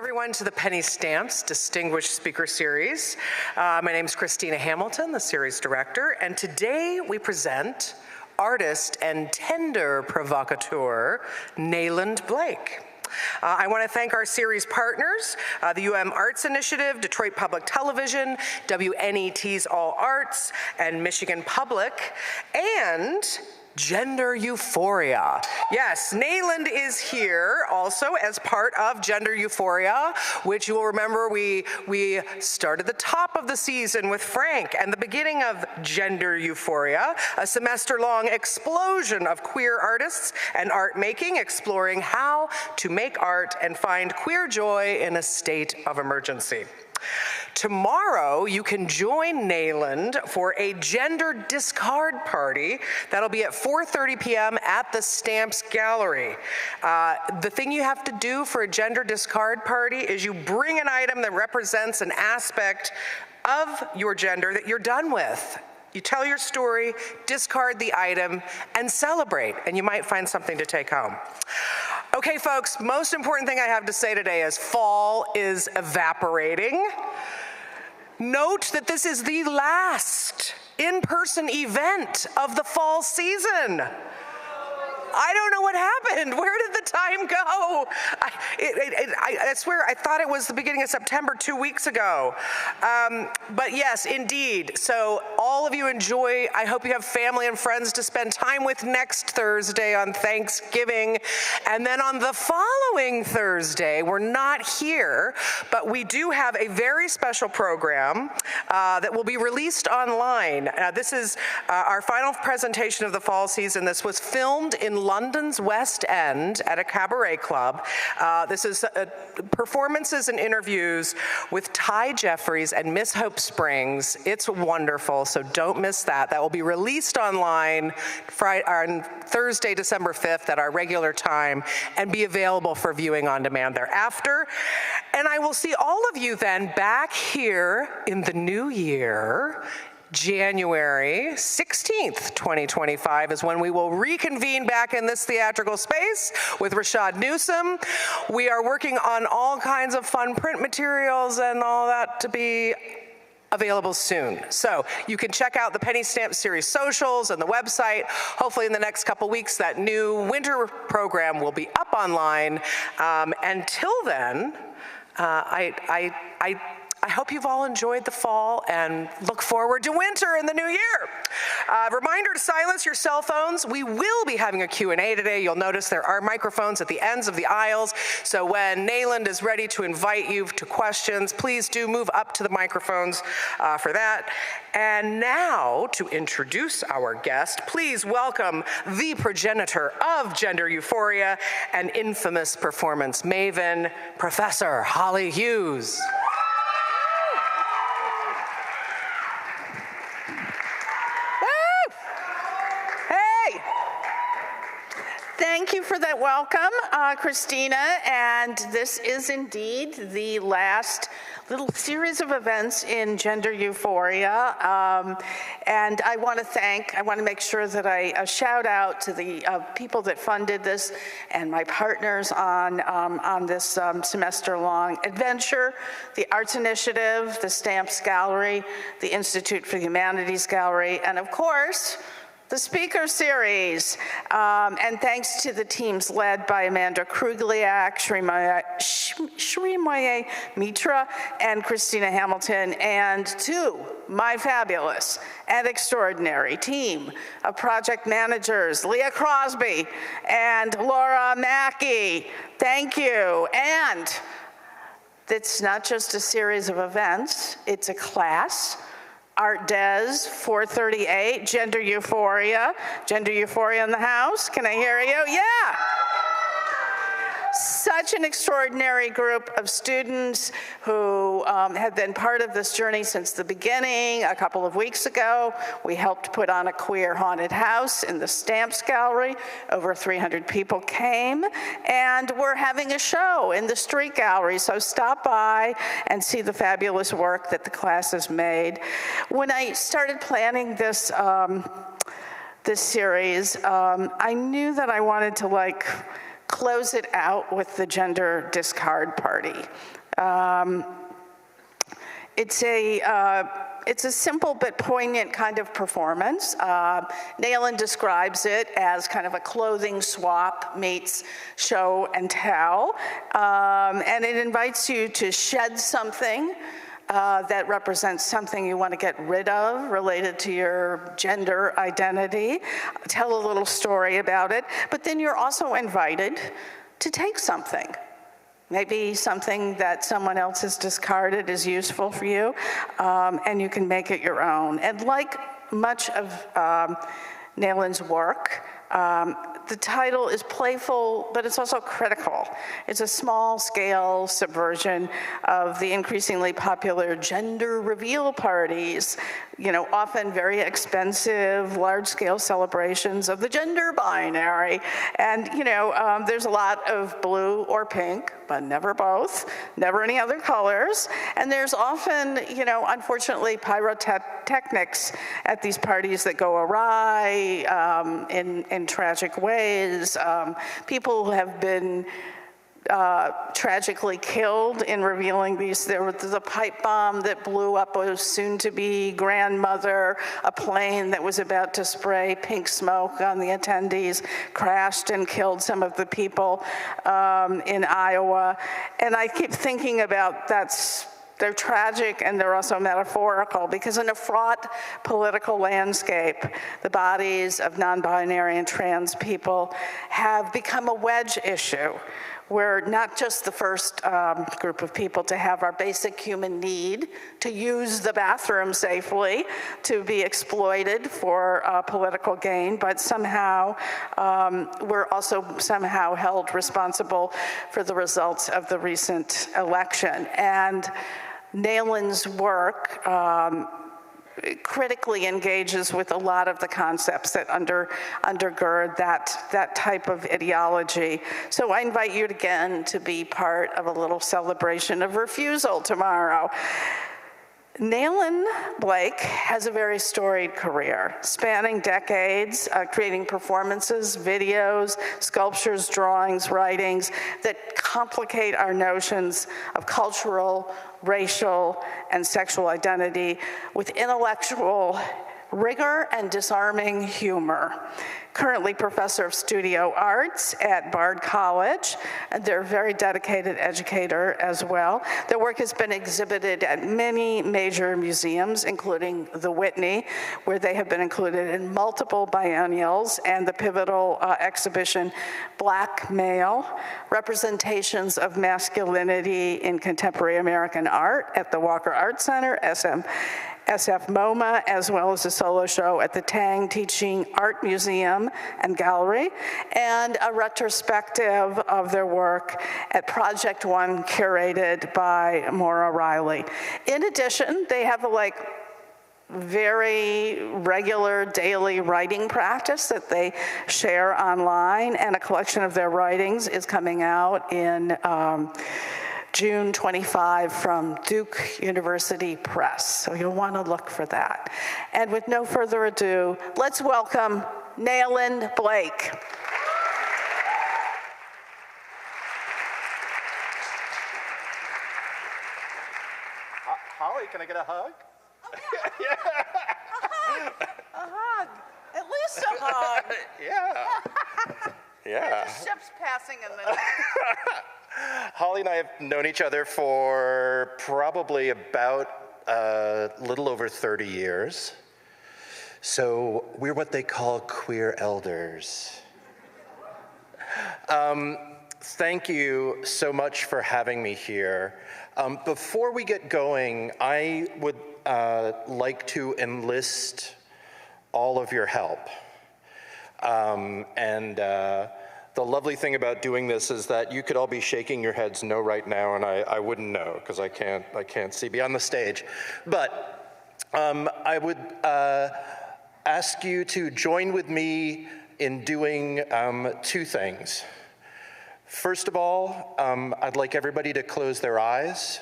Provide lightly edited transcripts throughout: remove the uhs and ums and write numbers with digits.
everyone to the Penny Stamps Distinguished Speaker Series. My name is Christina Hamilton, the series director, and today we present artist and tender provocateur, Nayland Blake. I want to thank our series partners, the UM Arts Initiative, Detroit Public Television, WNET's All Arts, and Michigan Public, and Gender Euphoria. Yes, Nayland is here also as part of Gender Euphoria, which you will remember we started the top of the season with Frank and the beginning of Gender Euphoria, a semester-long explosion of queer artists and art making, exploring how to make art and find queer joy in a state of emergency. Tomorrow, you can join Nayland for a gender discard party that'll be at 4:30 p.m. at the Stamps Gallery. The thing you have to do for a gender discard party is you bring an item that represents an aspect of your gender that you're done with. You tell your story, discard the item, and celebrate, and you might find something to take home. Okay, folks, most important thing I have to say today is fall is evaporating. Note that this is the last in-person event of the fall season. I don't know what happened. Where did the time go? I swear, I thought it was the beginning of September 2 weeks ago. But yes, indeed. So all of you enjoy. I hope you have family and friends to spend time with next Thursday on Thanksgiving. And then on the following Thursday, we're not here, but we do have a very special program that will be released online. This is our final presentation of the fall season. This was filmed in London's West End at a cabaret club. This is performances and interviews with Ty Jeffries and Miss Hope Springs. It's wonderful, so don't miss that. That will be released online on Thursday, December 5th at our regular time and be available for viewing on demand thereafter. And I will see all of you then back here in the new year. January 16th, 2025 is when we will reconvene back in this theatrical space with Rashad Newsom. We are working on all kinds of fun print materials and all that to be available soon. So you can check out the Penny Stamp Series socials and the website. Hopefully in the next couple weeks, that new winter program will be up online. Until then, I hope you've all enjoyed the fall and look forward to winter in the new year. Reminder to silence your cell phones. We will be having a Q&A today. You'll notice there are microphones at the ends of the aisles. So when Nayland is ready to invite you to questions, please do move up to the microphones for that. And now, to introduce our guest, please welcome the progenitor of Gender Euphoria and infamous performance maven, Professor Holly Hughes. Thank you for that welcome, Christina, and this is indeed the last little series of events in Gender Euphoria, and I want to make sure that I shout out to the people that funded this and my partners on this semester-long adventure, the Arts Initiative, the Stamps Gallery, the Institute for Humanities Gallery, and of course, the Speaker Series, and thanks to the teams led by Amanda Krugliak, Shrimaya Mitra, and Christina Hamilton, and to my fabulous and extraordinary team of project managers, Leah Crosby and Laura Mackey. Thank you. And it's not just a series of events, it's a class. Art Des, 438, Gender Euphoria in the house, can I hear you? Yeah. Such an extraordinary group of students who have been part of this journey since the beginning. A couple of weeks ago, we helped put on a queer haunted house in the Stamps Gallery. Over 300 people came, and we're having a show in the Street Gallery, so stop by and see the fabulous work that the class has made. When I started planning this series, I knew that I wanted to close it out with the gender discard party. It's a simple but poignant kind of performance. Nayland describes it as kind of a clothing swap meets show and tell. And it invites you to shed something that represents something you want to get rid of related to your gender identity, tell a little story about it, but then you're also invited to take something. Maybe something that someone else has discarded is useful for you, and you can make it your own. And like much of Nayland's work, the title is playful, but it's also critical. It's a small-scale subversion of the increasingly popular gender reveal parties, often very expensive, large-scale celebrations of the gender binary. And, there's a lot of blue or pink, but never both, never any other colors. And there's often, unfortunately, pyrotechnics at these parties that go awry in tragic ways. People have been tragically killed in revealing these. There was a pipe bomb that blew up a soon-to-be grandmother. A plane that was about to spray pink smoke on the attendees crashed and killed some of the people in Iowa. And I keep thinking about they're tragic and they're also metaphorical, because in a fraught political landscape, the bodies of non-binary and trans people have become a wedge issue. We're not just the first group of people to have our basic human need to use the bathroom safely, to be exploited for political gain, but somehow we're also somehow held responsible for the results of the recent election. And Nayland's work critically engages with a lot of the concepts that undergird that type of ideology. So I invite you again to be part of a little celebration of refusal tomorrow. Nayland Blake has a very storied career, spanning decades, creating performances, videos, sculptures, drawings, writings that complicate our notions of cultural, racial, and sexual identity with intellectual rigor and disarming humor. Currently professor of studio arts at Bard College, and they're a very dedicated educator as well. Their work has been exhibited at many major museums, including the Whitney, where they have been included in multiple biennials, and the pivotal exhibition Black Male, Representations of Masculinity in Contemporary American Art at the Walker Art Center, SF MoMA, as well as a solo show at the Tang Teaching Art Museum and Gallery, and a retrospective of their work at Project One, curated by Maura Riley. In addition, they have a very regular daily writing practice that they share online, and a collection of their writings is coming out in June 25 from Duke University Press. So you'll want to look for that. And with no further ado, let's welcome Nayland Blake. Holly, can I get a hug? Oh, yeah. A hug. At least a hug. Yeah. Yeah. The ship's passing in the night. Holly and I have known each other for probably about a little over 30 years. So we're what they call queer elders. Thank you so much for having me here. Before we get going, I would like to enlist all of your help. The lovely thing about doing this is that you could all be shaking your heads no right now, and I wouldn't know, because I can't see beyond the stage. But I would ask you to join with me in doing two things. First of all, I'd like everybody to close their eyes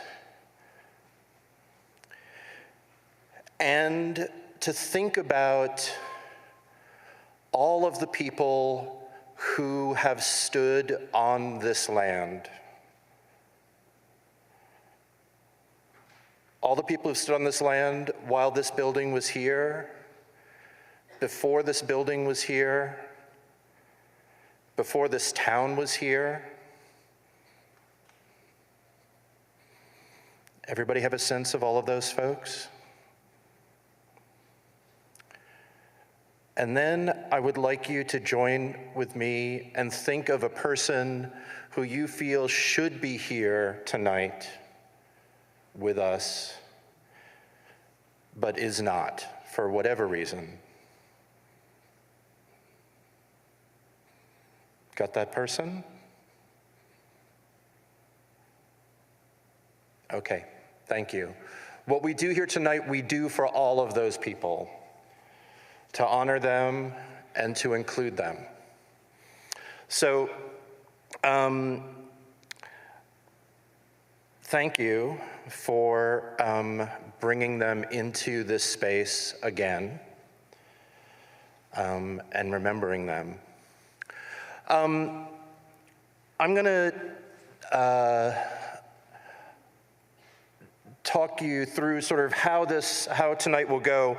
and to think about all of the people who have stood on this land. All the people who stood on this land while this building was here, before this building was here, before this town was here. Everybody have a sense of all of those folks? And then I would like you to join with me and think of a person who you feel should be here tonight with us, but is not, for whatever reason. Got that person? Okay, thank you. What we do here tonight, we do for all of those people, to honor them and to include them. So, thank you for bringing them into this space again and remembering them. I'm gonna talk you through sort of how tonight will go.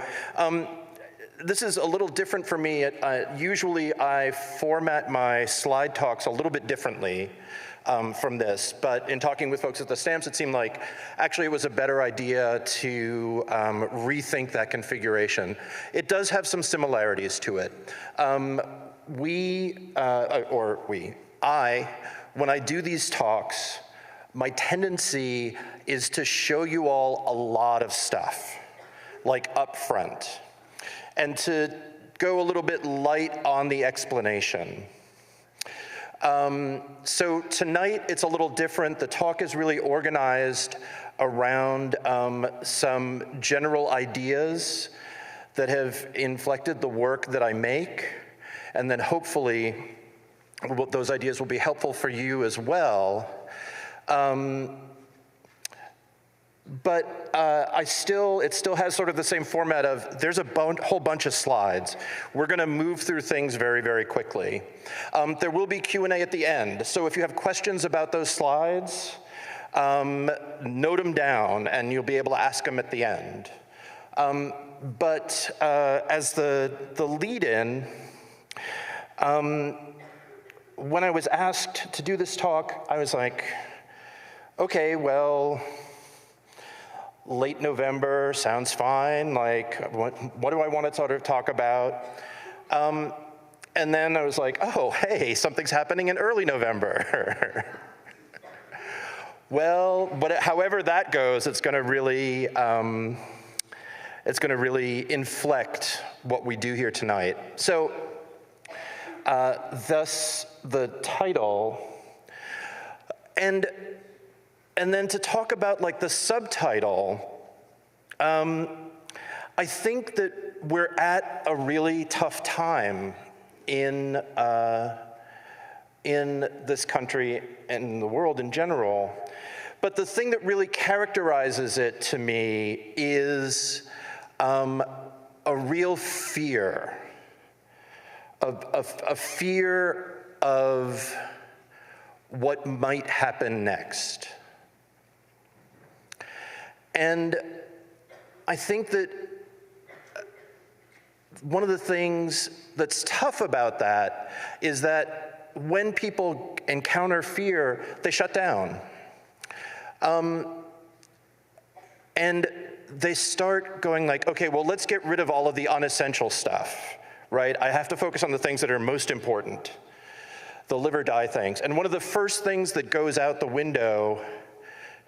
This is a little different for me. Usually I format my slide talks a little bit differently from this, but in talking with folks at the Stamps, it seemed like actually it was a better idea to rethink that configuration. It does have some similarities to it. When I do these talks, my tendency is to show you all a lot of stuff, like up front, and to go a little bit light on the explanation. So tonight it's a little different. The talk is really organized around some general ideas that have inflected the work that I make, and then hopefully those ideas will be helpful for you as well. But it still has sort of the same format of, there's a whole bunch of slides. We're gonna move through things very, very quickly. There will be Q&A at the end, so if you have questions about those slides, note them down and you'll be able to ask them at the end. But as the lead-in, when I was asked to do this talk, I was like, okay, well, late November sounds fine. Like, what do I want to sort of talk about? And then I was like, oh, hey, something's happening in early November. Well, but however that goes, it's going to really inflect what we do here tonight. So, thus the title, and then to talk about like the subtitle, I think that we're at a really tough time in this country and in the world in general. But the thing that really characterizes it to me is a real fear, a fear of what might happen next. And I think that one of the things that's tough about that is that when people encounter fear, they shut down. And they start going like, okay, well, let's get rid of all of the unessential stuff, right? I have to focus on the things that are most important, the live or die things. And one of the first things that goes out the window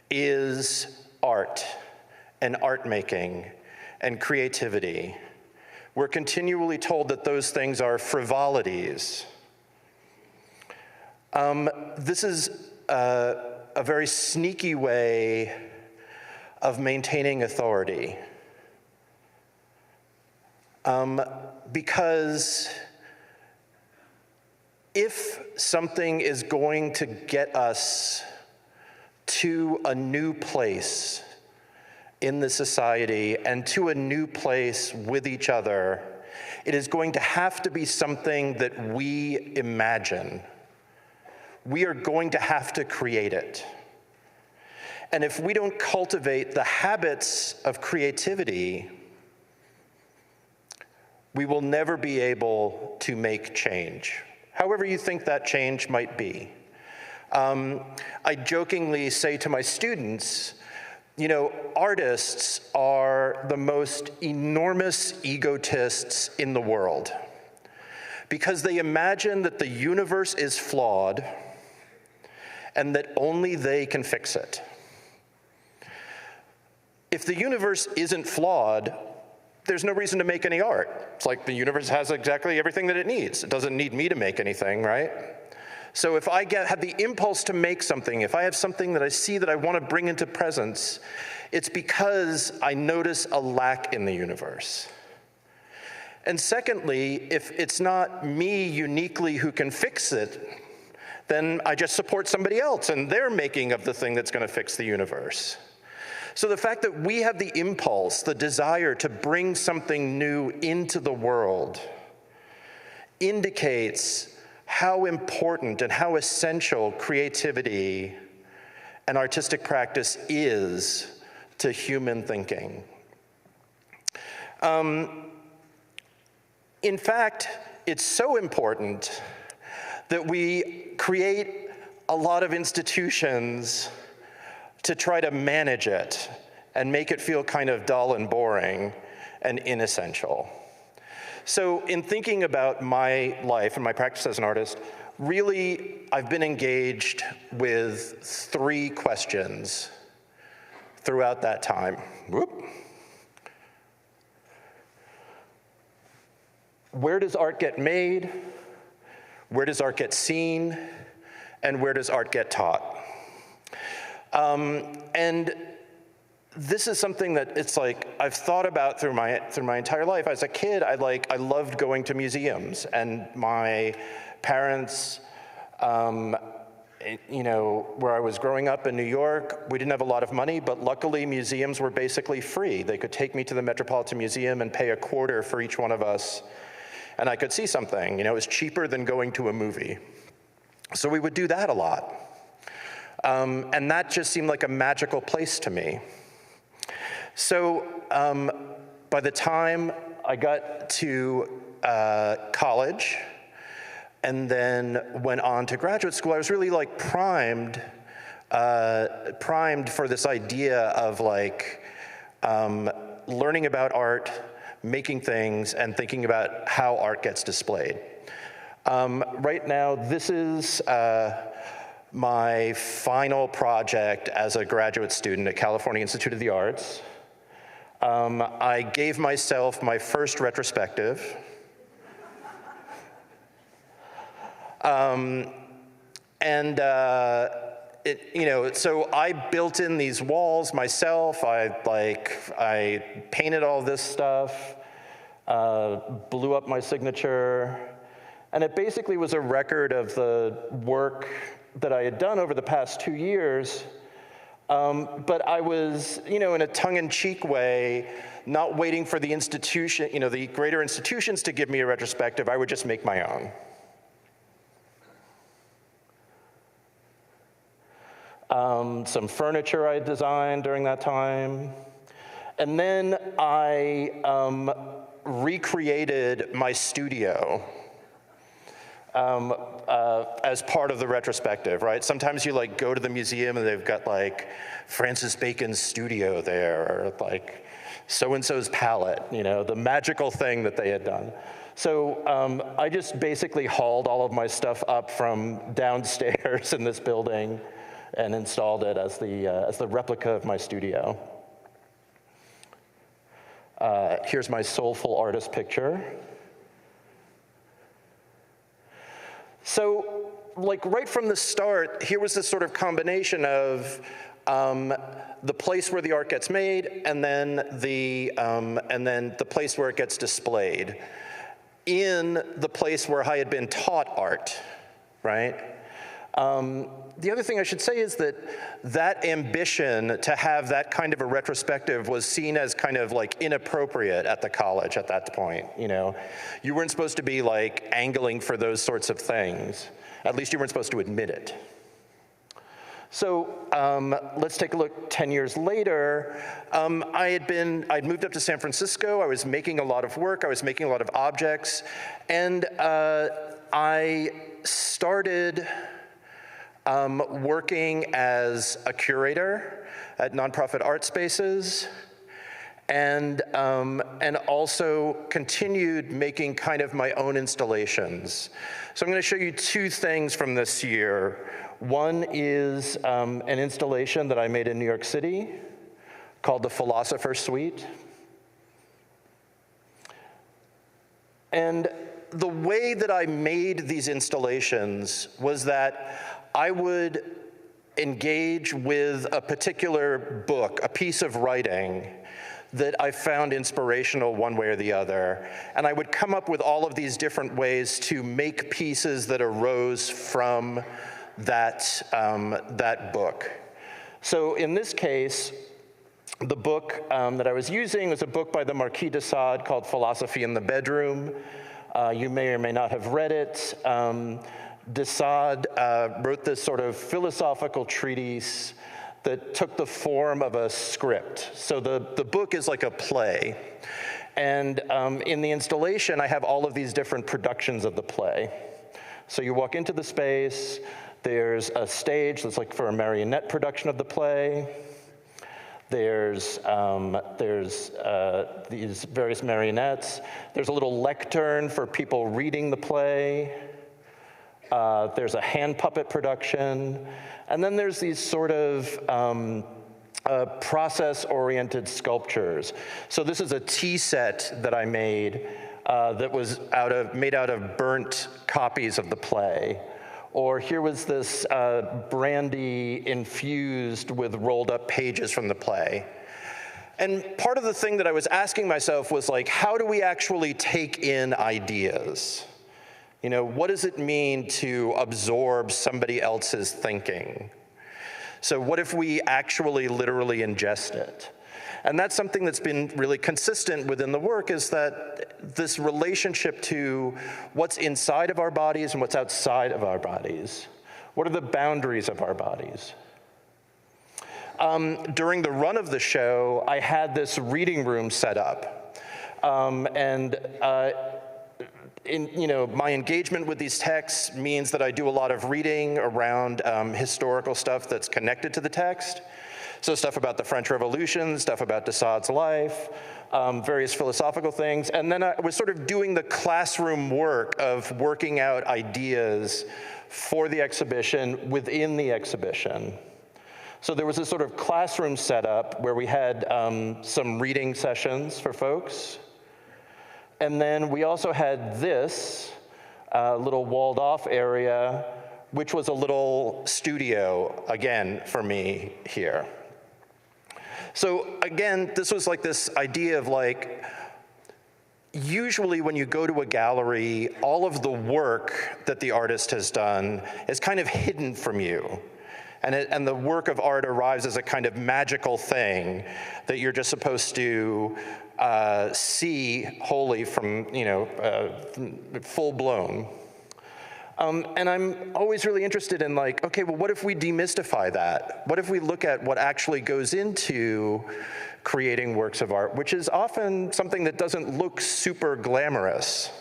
is art and art making and creativity. We're continually told that those things are frivolities. This is a very sneaky way of maintaining authority. Because if something is going to get us to a new place in the society and to a new place with each other, It is going to have to be something that we imagine. We are going to have to create it. And if we don't cultivate the habits of creativity, we will never be able to make change, however you think that change might be. I jokingly say to my students, you know, artists are the most enormous egotists in the world because they imagine that the universe is flawed and that only they can fix it. If the universe isn't flawed, there's no reason to make any art. It's like the universe has exactly everything that it needs. It doesn't need me to make anything, right? So if I have the impulse to make something, if I have something that I see that I want to bring into presence, it's because I notice a lack in the universe. And secondly, if it's not me uniquely who can fix it, then I just support somebody else and they're making of the thing that's going to fix the universe. So the fact that we have the impulse, the desire to bring something new into the world indicates how important and how essential creativity and artistic practice is to human thinking. In fact, it's so important that we create a lot of institutions to try to manage it and make it feel kind of dull and boring and inessential. So in thinking about my life and my practice as an artist, really I've been engaged with 3 questions throughout that time. Whoop. Where does art get made? Where does art get seen? And where does art get taught? And this is something that it's like I've thought about through my entire life. As a kid, I loved going to museums, and my parents, you know, where I was growing up in New York, we didn't have a lot of money, but luckily museums were basically free. They could take me to the Metropolitan Museum and pay $0.25 for each one of us, and I could see something. You know, it was cheaper than going to a movie. So we would do that a lot. And that just seemed like a magical place to me. So by the time I got to college and then went on to graduate school, I was really like primed for this idea of like learning about art, making things, and thinking about how art gets displayed. Right now, this is my final project as a graduate student at California Institute of the Arts. I gave myself my first retrospective. You know, so I built in these walls myself. I painted all this stuff, blew up my signature, and it basically was a record of the work that I had done over the past 2 years, but I was, you know, in a tongue-in-cheek way, not waiting for the institution, you know, the greater institutions to give me a retrospective. I would just make my own. Some furniture I designed during that time. And then I recreated my studio as part of the retrospective, right? Sometimes you like go to the museum and they've got like Francis Bacon's studio there, or like so-and-so's palette, you know, the magical thing that they had done. So I just basically hauled all of my stuff up from downstairs in this building and installed it as the replica of my studio. Here's my soulful artist picture. So, like right from the start, here was this sort of combination of the place where the art gets made, and then the place where it gets displayed, in the place where I had been taught art, right? the other thing I should say is that that ambition to have that kind of a retrospective was seen as kind of like inappropriate at the college at that point, you know? You weren't supposed to be like angling for those sorts of things. At least you weren't supposed to admit it. So let's take a look 10 years later. I'd moved up to San Francisco. I was making a lot of work. I was making a lot of objects. And I started working as a curator at nonprofit art spaces, and also continued making kind of my own installations. So I'm going to show you two things from this year. One is an installation that I made in New York City called the Philosopher's Suite. And the way that I made these installations was that I would engage with a particular book, a piece of writing that I found inspirational one way or the other. And I would come up with all of these different ways to make pieces that arose from that book. So in this case, the book that I was using was a book by the Marquis de Sade called Philosophy in the Bedroom. You may or may not have read it. De Sade wrote this sort of philosophical treatise that took the form of a script. So the book is like a play. And in the installation, I have all of these different productions of the play. So you walk into the space, there's a stage that's like for a marionette production of the play. There's these various marionettes. There's a little lectern for people reading the play. There's a hand puppet production. And then there's these sort of process-oriented sculptures. So this is a tea set that I made that was made out of burnt copies of the play. Or here was this brandy infused with rolled up pages from the play. And part of the thing that I was asking myself was like, how do we actually take in ideas? You know, what does it mean to absorb somebody else's thinking? So what if we actually literally ingest it? And that's something that's been really consistent within the work, is that this relationship to what's inside of our bodies and what's outside of our bodies. What are the boundaries of our bodies? During the run of the show, I had this reading room set up. My engagement with these texts means that I do a lot of reading around historical stuff that's connected to the text. So stuff about the French Revolution, stuff about de Sade's life, various philosophical things. And then I was sort of doing the classroom work of working out ideas for the exhibition within the exhibition. So there was a sort of classroom setup where we had some reading sessions for folks. And then we also had this little walled off area, which was a little studio, again, for me here. So again, this was like this idea of like, usually when you go to a gallery, all of the work that the artist has done is kind of hidden from you. And the work of art arrives as a kind of magical thing that you're just supposed to see wholly from, full blown. And I'm always really interested in like, okay, well, what if we demystify that? What if we look at what actually goes into creating works of art, which is often something that doesn't look super glamorous,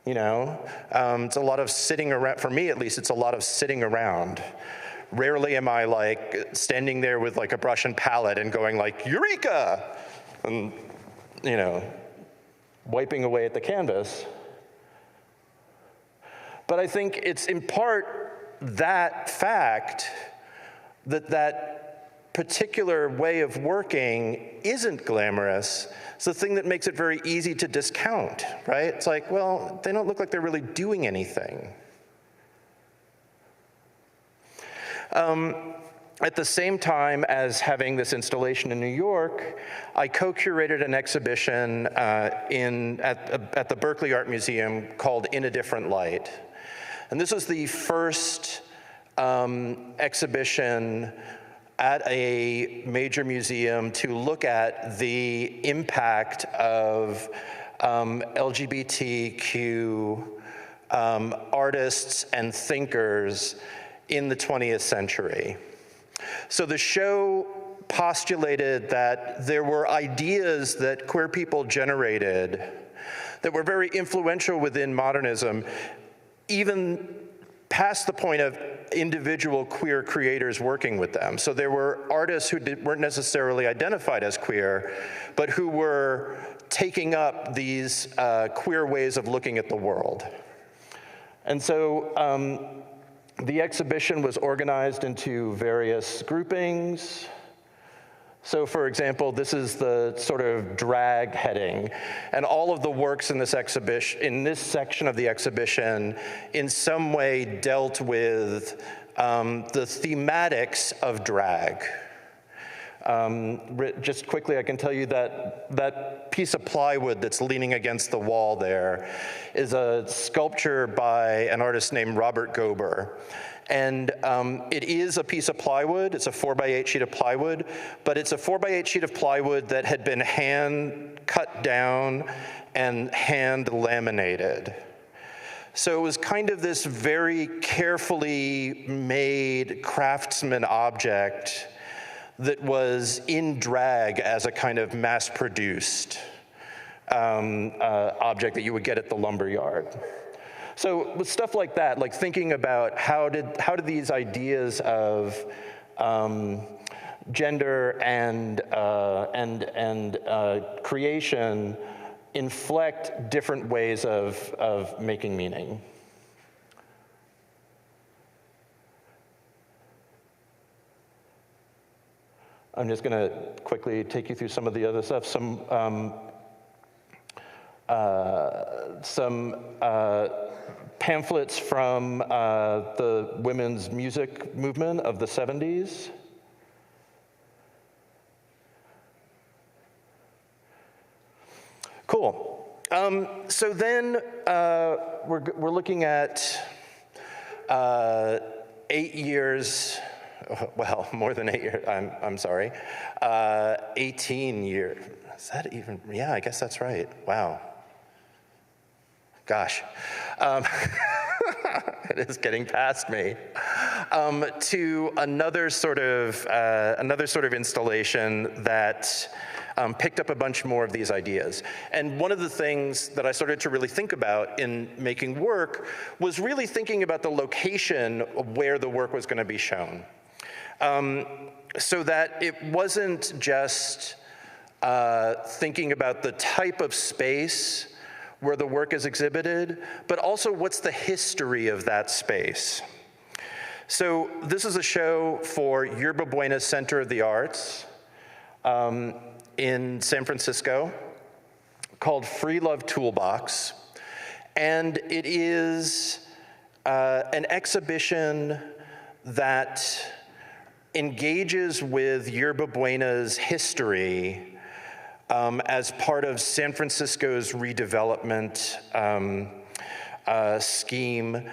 It's a lot of sitting around, for me at least, it's a lot of sitting around. Rarely am I like standing there with like a brush and palette and going like, Eureka! And, wiping away at the canvas. But I think it's in part that fact that particular way of working isn't glamorous. It's the thing that makes it very easy to discount, right? It's like, well, they don't look like they're really doing anything. At the same time as having this installation in New York, I co-curated an exhibition at the Berkeley Art Museum called In a Different Light. And this was the first exhibition at a major museum to look at the impact of LGBTQ artists and thinkers in the 20th century. So the show postulated that there were ideas that queer people generated that were very influential within modernism, even past the point of individual queer creators working with them. So there were artists who weren't necessarily identified as queer, but who were taking up these queer ways of looking at the world. And so the exhibition was organized into various groupings. So for example, this is the sort of drag heading, and all of the works in this exhibition, in this section of the exhibition, in some way dealt with the thematics of drag. Just quickly, I can tell you that that piece of plywood that's leaning against the wall there is a sculpture by an artist named Robert Gober. And it is a piece of plywood. It's a 4x8 sheet of plywood, but it's a 4x8 sheet of plywood that had been hand cut down and hand laminated. So it was kind of this very carefully made craftsman object that was in drag as a kind of mass-produced object that you would get at the lumberyard. So with stuff like that, like thinking about how did these ideas of gender and creation inflect different ways of making meaning? I'm just going to quickly take you through some of the other stuff. Some pamphlets from the women's music movement of the 70s. Cool. So then we're looking at 8 years. Well, more than 8 years, I'm sorry. 18 years. Is that even, yeah, I guess that's right. Wow. Gosh. It is getting past me. To another sort of installation that picked up a bunch more of these ideas. And one of the things that I started to really think about in making work was really thinking about the location of where the work was going to be shown. So that it wasn't just thinking about the type of space where the work is exhibited, but also what's the history of that space. So this is a show for Yerba Buena Center of the Arts in San Francisco called Free Love Toolbox. And it is an exhibition that engages with Yerba Buena's history as part of San Francisco's redevelopment scheme.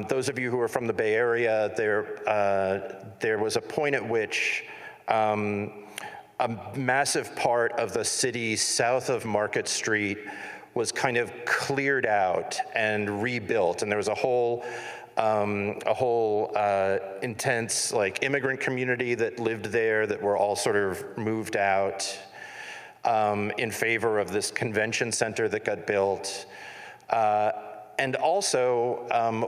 Those of you who are from the Bay Area, there was a point at which a massive part of the city south of Market Street was kind of cleared out and rebuilt, and there was a whole intense like immigrant community that lived there that were all sort of moved out in favor of this convention center that got built. And also,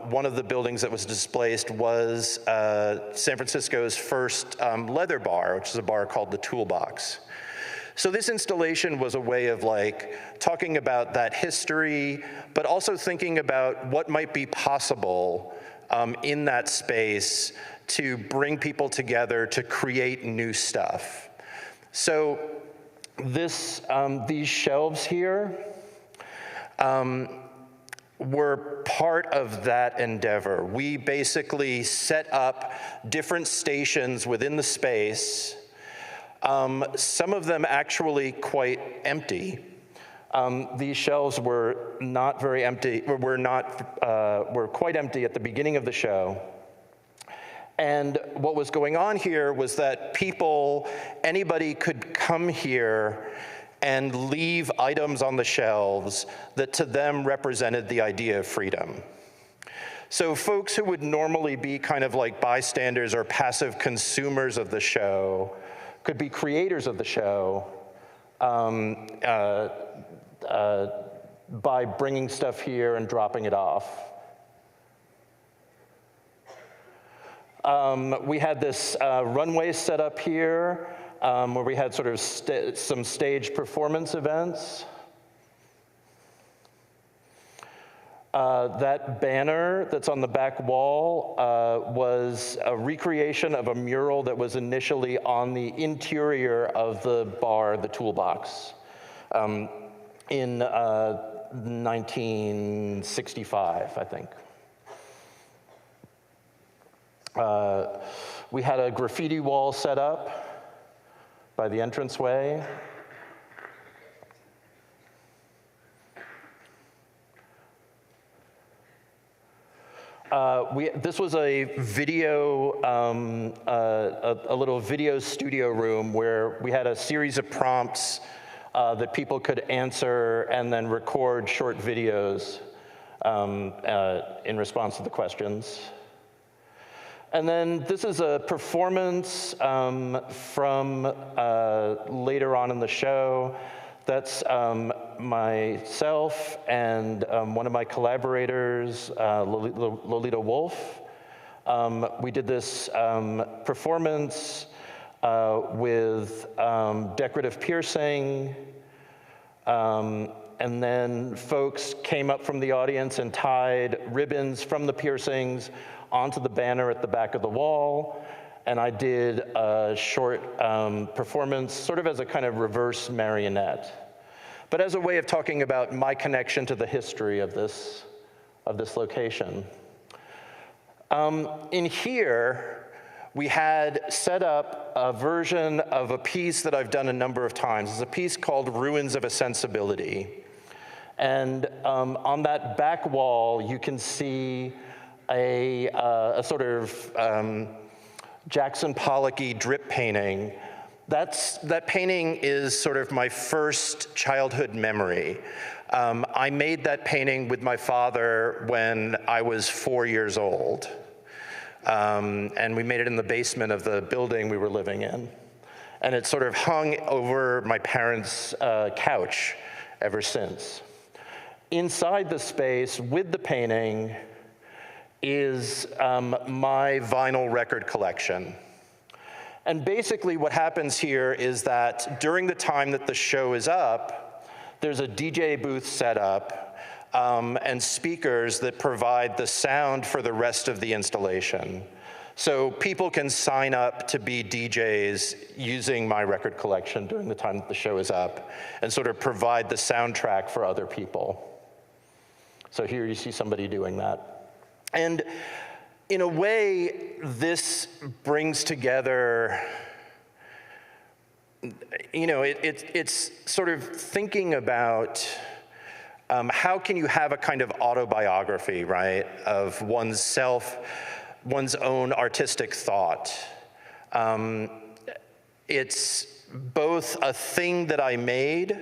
one of the buildings that was displaced was San Francisco's first leather bar, which is a bar called the Toolbox. So this installation was a way of like talking about that history, but also thinking about what might be possible in that space to bring people together to create new stuff. So these shelves here were part of that endeavor. We basically set up different stations within the space, some of them actually quite empty. These shelves were not very empty, were quite empty at the beginning of the show. And what was going on here was that anybody could come here and leave items on the shelves that to them represented the idea of freedom. So folks who would normally be kind of like bystanders or passive consumers of the show could be creators of the show by bringing stuff here and dropping it off. We had this runway set up here where we had sort of some stage performance events. That banner that's on the back wall was a recreation of a mural that was initially on the interior of the bar, the toolbox, in 1965, I think. We had a graffiti wall set up by the entranceway. This was a video, a little video studio room where we had a series of prompts that people could answer and then record short videos in response to the questions. And then this is a performance from later on in the show. That's myself and one of my collaborators, Lolita Wolf. We did this performance with decorative piercing, and then folks came up from the audience and tied ribbons from the piercings onto the banner at the back of the wall. And I did a short performance, sort of as a kind of reverse marionette, but as a way of talking about my connection to the history of this location. In here, we had set up a version of a piece that I've done a number of times. It's a piece called Ruins of a Sensibility. And on that back wall, you can see a sort of Jackson Pollock-y drip painting. That painting is sort of my first childhood memory. I made that painting with my father when I was 4 years old. And we made it in the basement of the building we were living in. And it sort of hung over my parents' couch ever since. Inside the space with the painting is my vinyl record collection. And basically what happens here is that during the time that the show is up, there's a DJ booth set up and speakers that provide the sound for the rest of the installation. So people can sign up to be DJs using my record collection during the time that the show is up and sort of provide the soundtrack for other people. So here you see somebody doing that. And in a way, this brings together, it's sort of thinking about how can you have a kind of autobiography, right, of oneself, one's own artistic thought. It's both a thing that I made,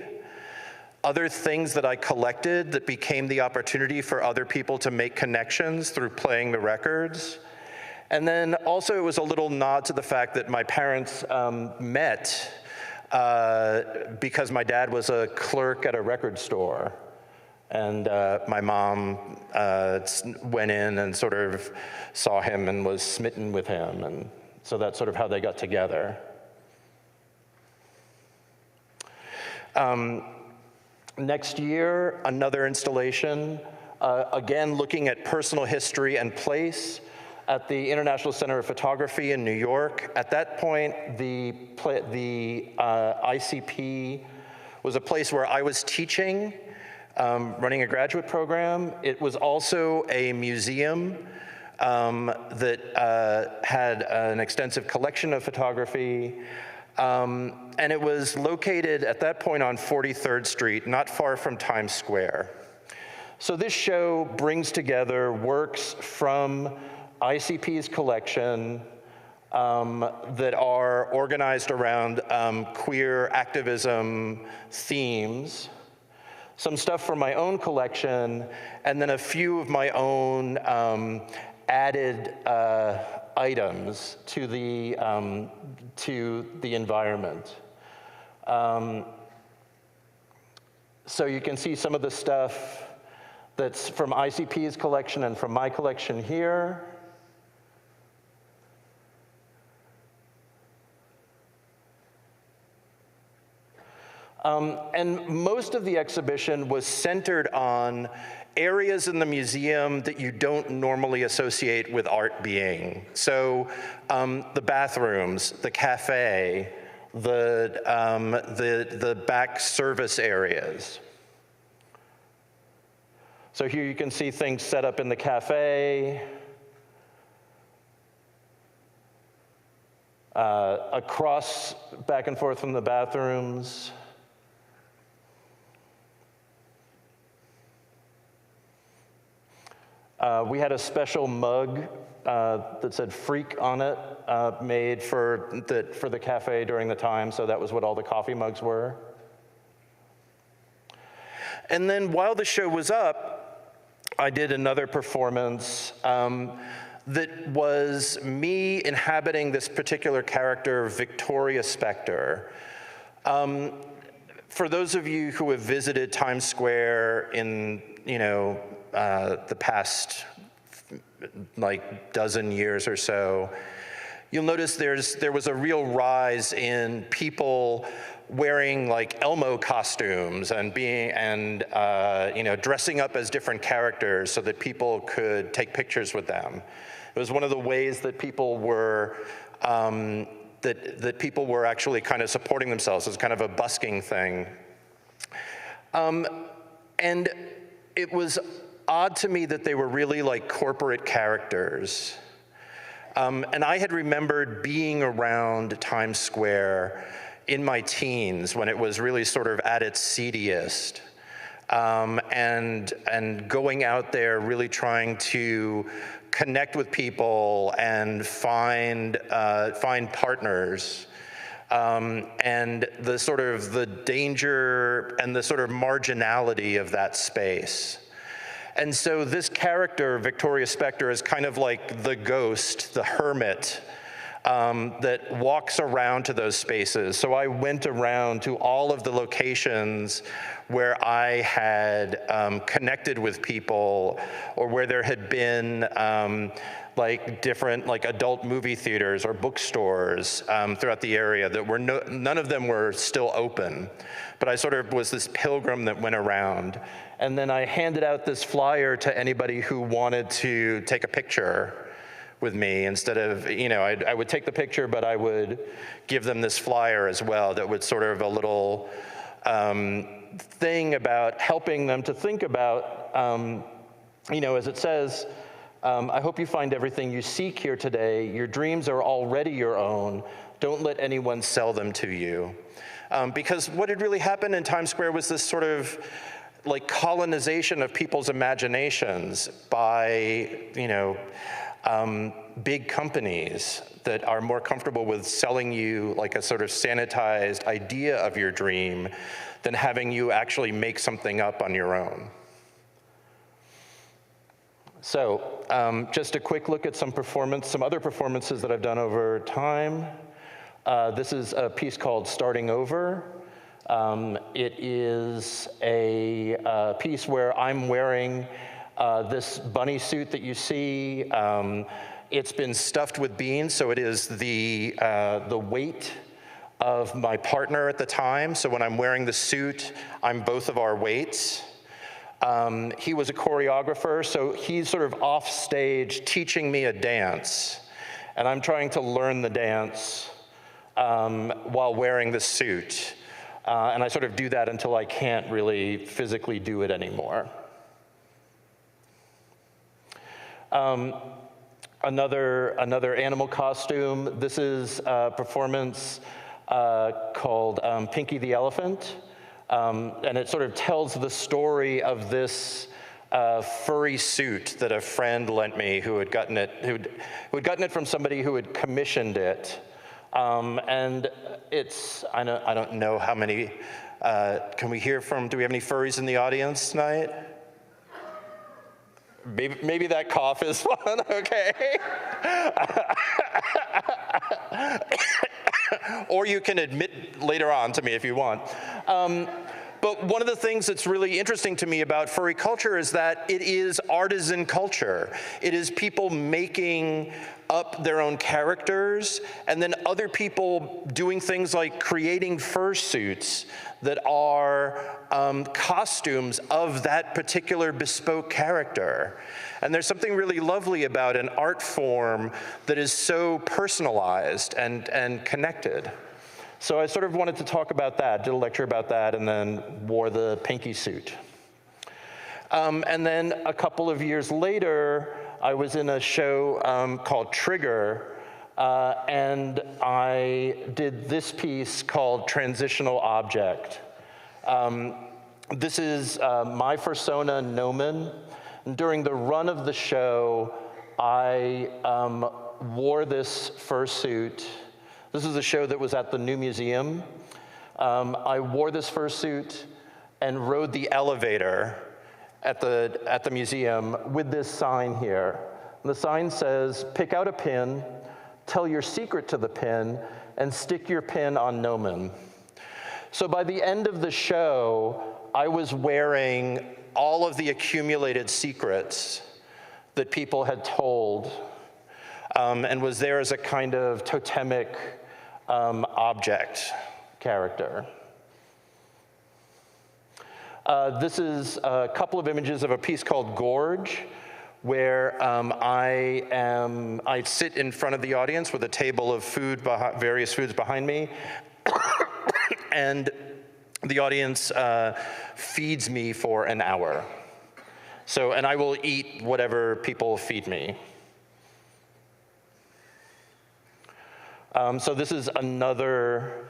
other things that I collected that became the opportunity for other people to make connections through playing the records. And then also it was a little nod to the fact that my parents met because my dad was a clerk at a record store. And my mom went in and sort of saw him and was smitten with him. And so that's sort of how they got together. Next year, another installation, again looking at personal history and place at the International Center of Photography in New York. At that point, the ICP was a place where I was teaching, running a graduate program. It was also a museum that had an extensive collection of photography. And it was located at that point on 43rd Street, not far from Times Square. So this show brings together works from ICP's collection that are organized around queer activism themes, some stuff from my own collection, and then a few of my own added items to the environment. So you can see some of the stuff that's from ICP's collection and from my collection here. And most of the exhibition was centered on areas in the museum that you don't normally associate with art being. So the bathrooms, the cafe, the back service areas. So here you can see things set up in the cafe, across, back and forth from the bathrooms. We had a special mug that said "Freak" on it, made for the cafe during the time, so that was what all the coffee mugs were. And then while the show was up, I did another performance that was me inhabiting this particular character, Victoria Spector. For those of you who have visited Times Square in, the past like dozen years or so, you'll notice there was a real rise in people wearing like Elmo costumes and dressing up as different characters so that people could take pictures with them. It was one of the ways that people were that people were actually kind of supporting themselves as kind of a busking thing. And it was odd to me that they were really like corporate characters. And I had remembered being around Times Square in my teens when it was really sort of at its seediest, and going out there really trying to connect with people and find partners, and the sort of the danger and the sort of marginality of that space. And so this character, Victoria Spector, is kind of like the ghost, the hermit, that walks around to those spaces. So I went around to all of the locations where I had connected with people, or where there had been like different like adult movie theaters or bookstores throughout the area that were none of them were still open. But I sort of was this pilgrim that went around. And then I handed out this flyer to anybody who wanted to take a picture with me. Instead of, I would take the picture, but I would give them this flyer as well that would sort of a little thing about helping them to think about, as it says, I hope you find everything you seek here today. Your dreams are already your own. Don't let anyone sell them to you. Because what had really happened in Times Square was this sort of like colonization of people's imaginations by, big companies that are more comfortable with selling you like a sort of sanitized idea of your dream than having you actually make something up on your own. So just a quick look at some other performances that I've done over time. This is a piece called Starting Over. It is a piece where I'm wearing this bunny suit that you see. It's been stuffed with beans, so it is the weight of my partner at the time. So when I'm wearing the suit, I'm both of our weights. He was a choreographer, so he's sort of off stage teaching me a dance, and I'm trying to learn the dance while wearing the suit. And I sort of do that until I can't really physically do it anymore. Another animal costume. This is a performance called Pinky the Elephant. And it sort of tells the story of this furry suit that a friend lent me who had gotten it from somebody who had commissioned it. And it's, I don't know how many, can we hear from, do we have any furries in the audience tonight? Maybe that cough is one, okay. Or you can admit later on to me if you want. But one of the things that's really interesting to me about furry culture is that it is artisan culture. It is people making up their own characters, and then other people doing things like creating fursuits that are costumes of that particular bespoke character. And there's something really lovely about an art form that is so personalized and connected. So I sort of wanted to talk about that, did a lecture about that, and then wore the pinky suit. And then a couple of years later, I was in a show called Trigger, and I did this piece called Transitional Object. This is my persona, Nomen. And during the run of the show, I wore this fursuit. This is a show that was at the New Museum. I wore this fursuit and rode the elevator at the museum with this sign here. And the sign says, pick out a pin, tell your secret to the pin, and stick your pin on Nomen. So by the end of the show, I was wearing all of the accumulated secrets that people had told, and was there as a kind of totemic object character. This is a couple of images of a piece called Gorge, where I sit in front of the audience with a table of food, various foods behind me, and the audience feeds me for an hour. So, and I will eat whatever people feed me. So this is another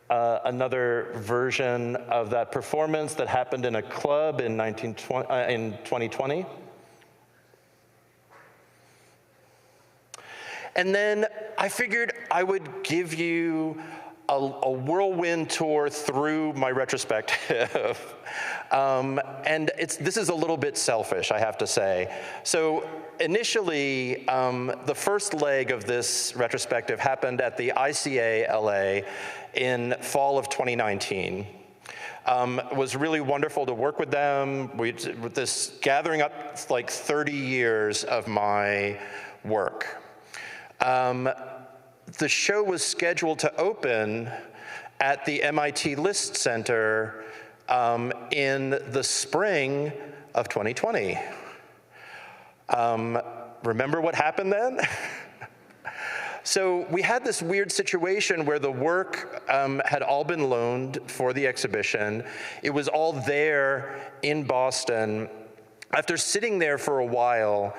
version of that performance that happened in a club in 2020. And then I figured I would give you a whirlwind tour through my retrospective. And this is a little bit selfish, I have to say. So initially, the first leg of this retrospective happened at the ICA LA in fall of 2019. It was really wonderful to work with them. With this gathering up like 30 years of my work. The show was scheduled to open at the MIT List Center in the spring of 2020. Remember what happened then? So we had this weird situation where the work had all been loaned for the exhibition. It was all there in Boston. After sitting there for a while,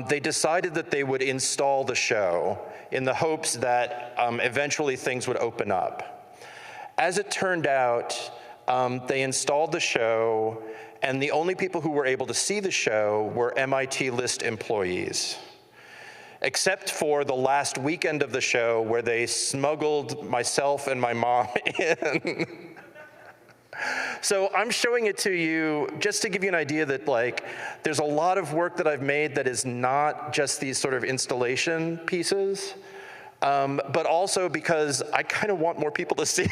they decided that they would install the show in the hopes that eventually things would open up. As it turned out, they installed the show, and the only people who were able to see the show were MIT List employees, except for the last weekend of the show where they smuggled myself and my mom in. So I'm showing it to you just to give you an idea that there's a lot of work that I've made that is not just these sort of installation pieces, but also because I kind of want more people to see.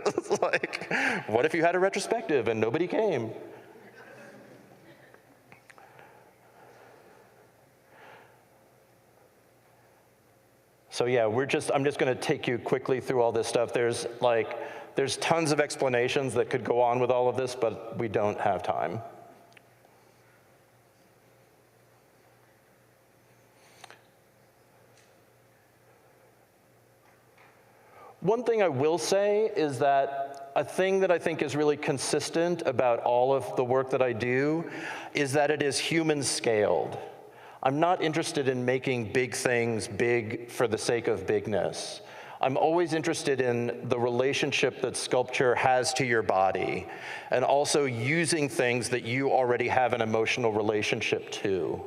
It's like, what if you had a retrospective and nobody came? So yeah, I'm just going to take you quickly through all this stuff. There's tons of explanations that could go on with all of this, but we don't have time. One thing I will say is that a thing that I think is really consistent about all of the work that I do is that it is human scaled. I'm not interested in making big things big for the sake of bigness. I'm always interested in the relationship that sculpture has to your body, and also using things that you already have an emotional relationship to.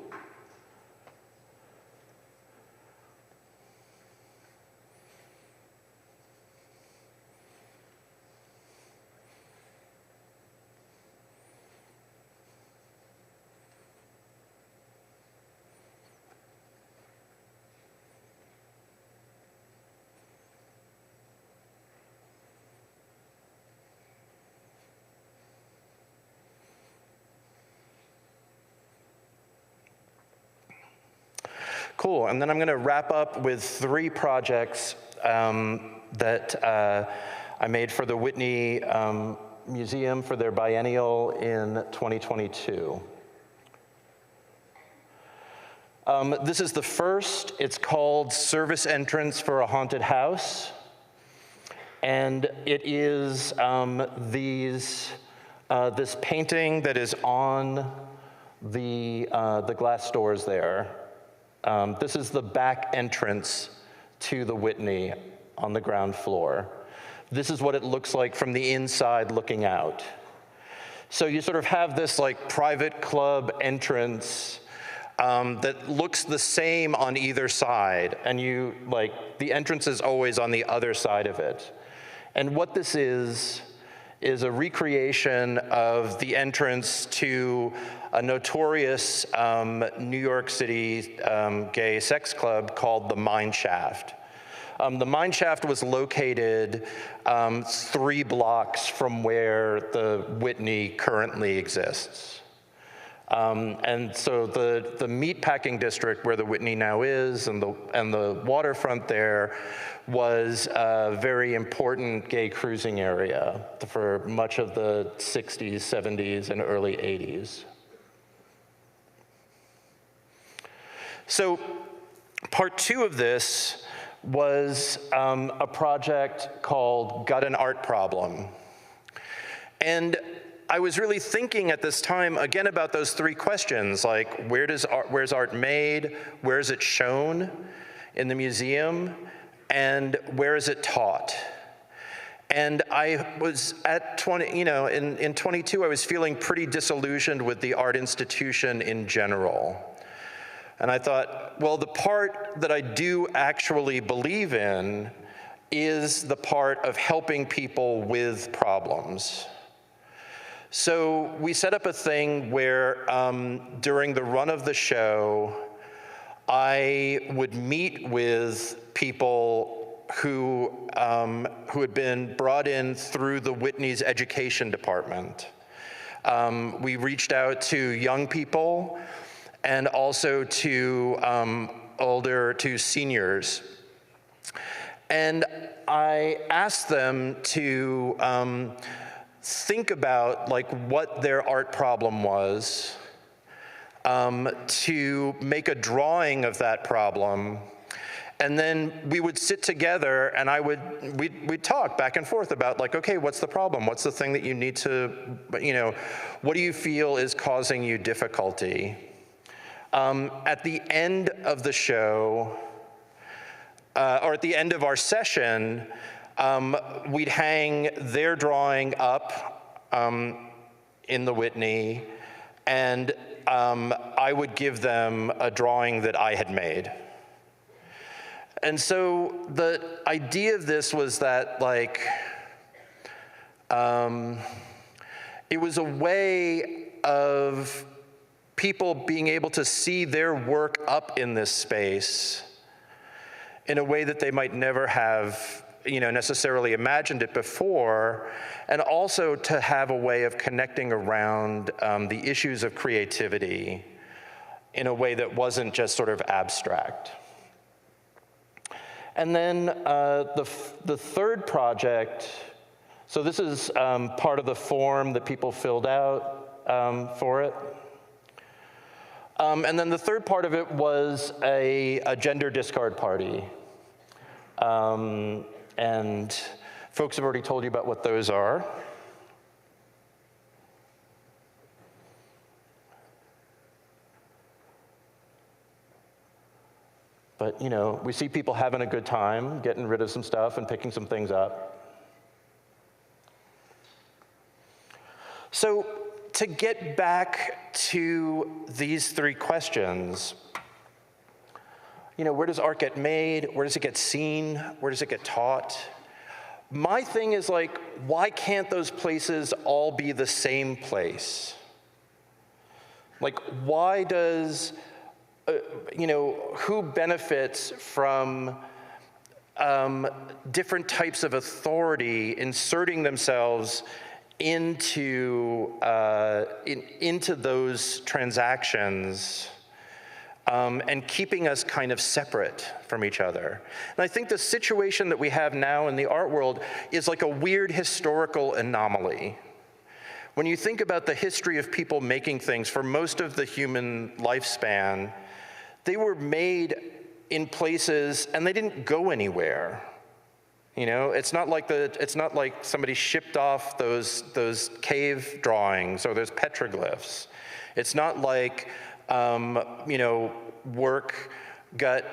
Cool, and then I'm gonna wrap up with 3 projects that I made for the Whitney Museum for their biennial in 2022. This is the first. It's called Service Entrance for a Haunted House. And it is this painting that is on the glass doors there. This is the back entrance to the Whitney on the ground floor. This is what it looks like from the inside looking out. So you sort of have this like private club entrance that looks the same on either side, and the entrance is always on the other side of it. And what this is a recreation of the entrance to a notorious New York City gay sex club called the Mine Shaft. The Mine Shaft was located 3 blocks from where the Whitney currently exists. And so the meatpacking district where the Whitney now is and the waterfront there was a very important gay cruising area for much of the 60s, 70s, and early 80s. So part 2 of this was a project called Got an Art Problem. And I was really thinking at this time, again, about those 3 questions, like where's art made, where is it shown in the museum, and where is it taught? And I was at in 22, I was feeling pretty disillusioned with the art institution in general. And I thought, well, the part that I do actually believe in is the part of helping people with problems. So we set up a thing where during the run of the show, I would meet with people who had been brought in through the Whitney's education department. We reached out to young people and also to seniors. And I asked them to think about what their art problem was, to make a drawing of that problem, and then we would sit together and we'd talk back and forth about okay, what's the problem? What's the thing that you need to, what do you feel is causing you difficulty? At the end of the show, or at the end of our session, we'd hang their drawing up in the Whitney, and I would give them a drawing that I had made. And so the idea of this was that it was a way of people being able to see their work up in this space in a way that they might never have necessarily imagined it before, and also to have a way of connecting around the issues of creativity in a way that wasn't just sort of abstract. And then the third project, so this is part of the form that people filled out for it. And then the third part of it was a gender discard party. And folks have already told you about what those are. But, you know, we see people having a good time, getting rid of some stuff and picking some things up. So to get back to these three questions, you know, where does art get made? Where does it get seen? Where does it get taught? My thing is like, why can't those places all be the same place? Like, why does, you know, who benefits from different types of authority inserting themselves into those transactions and keeping us kind of separate from each other? And I think the situation that we have now in the art world is like a weird historical anomaly. When you think about the history of people making things for most of the human lifespan, they were made in places and they didn't go anywhere. You know, it's not like somebody shipped off those cave drawings or those petroglyphs. It's not like you know, work got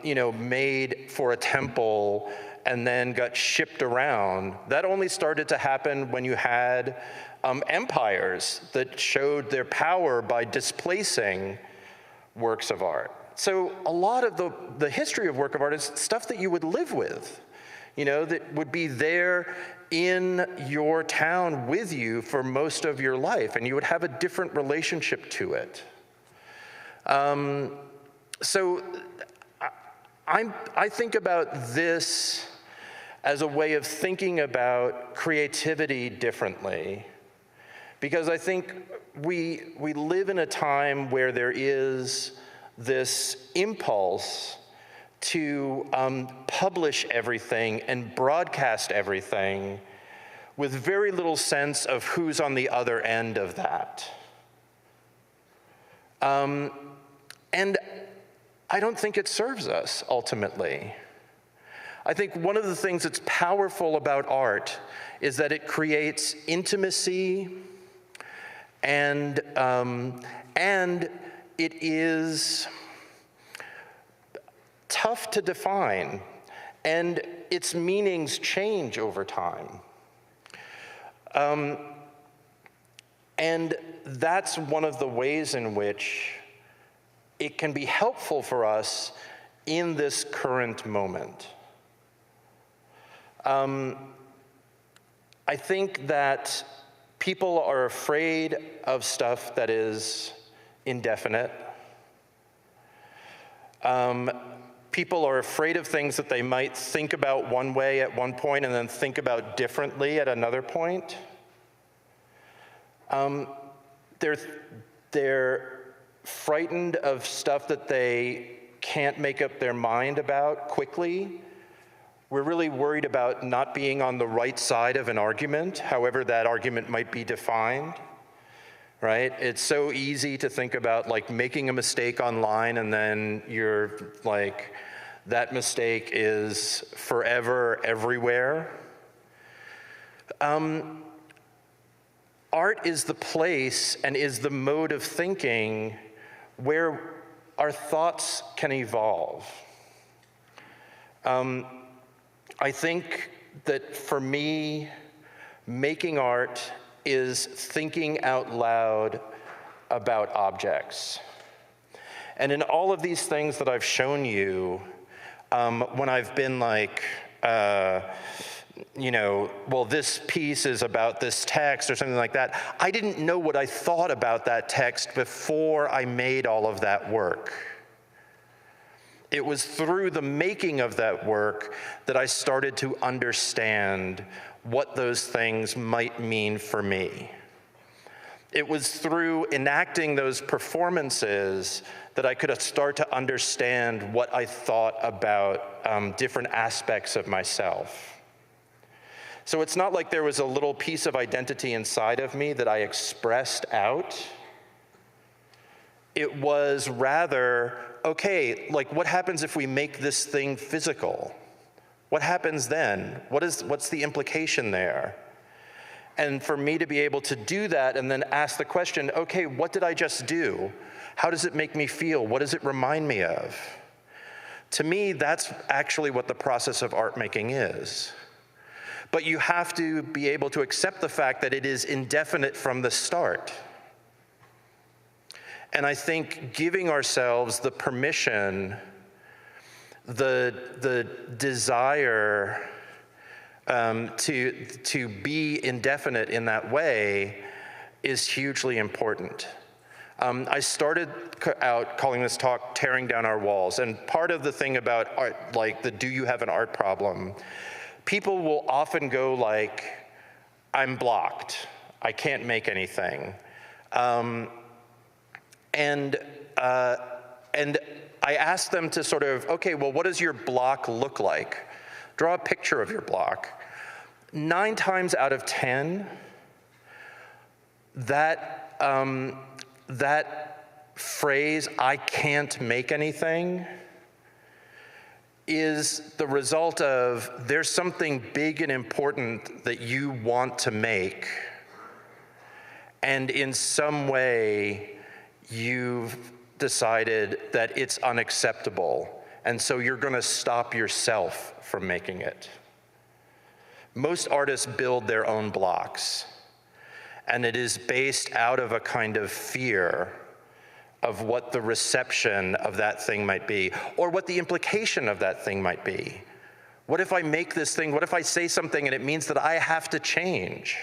you know, made for a temple and then got shipped around. That only started to happen when you had empires that showed their power by displacing works of art. So a lot of the history of work of art is stuff that you would live with, you know, that would be there in your town with you for most of your life, and you would have a different relationship to it. So I think about this as a way of thinking about creativity differently, because I think we live in a time where there is this impulse to publish everything and broadcast everything with very little sense of who's on the other end of that. And I don't think it serves us, ultimately. I think one of the things that's powerful about art is that it creates intimacy, and it is tough to define, and its meanings change over time. And that's one of the ways in which it can be helpful for us in this current moment. I think that people are afraid of stuff that is indefinite. People are afraid of things that they might think about one way at one point and then think about differently at another point. They're frightened of stuff that they can't make up their mind about quickly. We're really worried about not being on the right side of an argument, however that argument might be defined, right? It's so easy to think about like making a mistake online and then you're like, that mistake is forever everywhere. Art is the place and is the mode of thinking where our thoughts can evolve. I think that for me, making art is thinking out loud about objects. And in all of these things that I've shown you, when I've been like, you know, well, this piece is about this text or something like that, I didn't know what I thought about that text before I made all of that work. It was through the making of that work that I started to understand what those things might mean for me. It was through enacting those performances that I could start to understand what I thought about different aspects of myself. So it's not like there was a little piece of identity inside of me that I expressed out. It was rather, okay, like what happens if we make this thing physical? What happens then? What's the implication there? And for me to be able to do that and then ask the question, okay, what did I just do? How does it make me feel? What does it remind me of? To me, that's actually what the process of art making is. But you have to be able to accept the fact that it is indefinite from the start. And I think giving ourselves the permission, the desire to be indefinite in that way is hugely important. I started out calling this talk Tearing Down Our Walls, and part of the thing about art, like the do you have an art problem, people will often go like, I'm blocked, I can't make anything. And I asked them to sort of, okay, well, what does your block look like? Draw a picture of your block. 9 times out of 10, that phrase, I can't make anything, is the result of there's something big and important that you want to make, and in some way you've decided that it's unacceptable, and so you're going to stop yourself from making it. Most artists build their own blocks, and it is based out of a kind of fear of what the reception of that thing might be, or what the implication of that thing might be. What if I make this thing, what if I say something and it means that I have to change?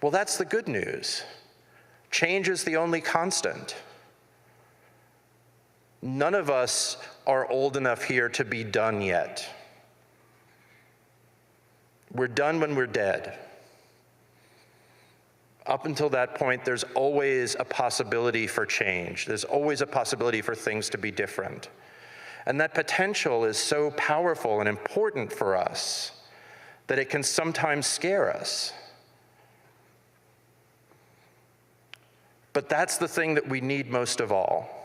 Well, that's the good news. Change is the only constant. None of us are old enough here to be done yet. We're done when we're dead. Up until that point, there's always a possibility for change. There's always a possibility for things to be different. And that potential is so powerful and important for us that it can sometimes scare us. But that's the thing that we need most of all.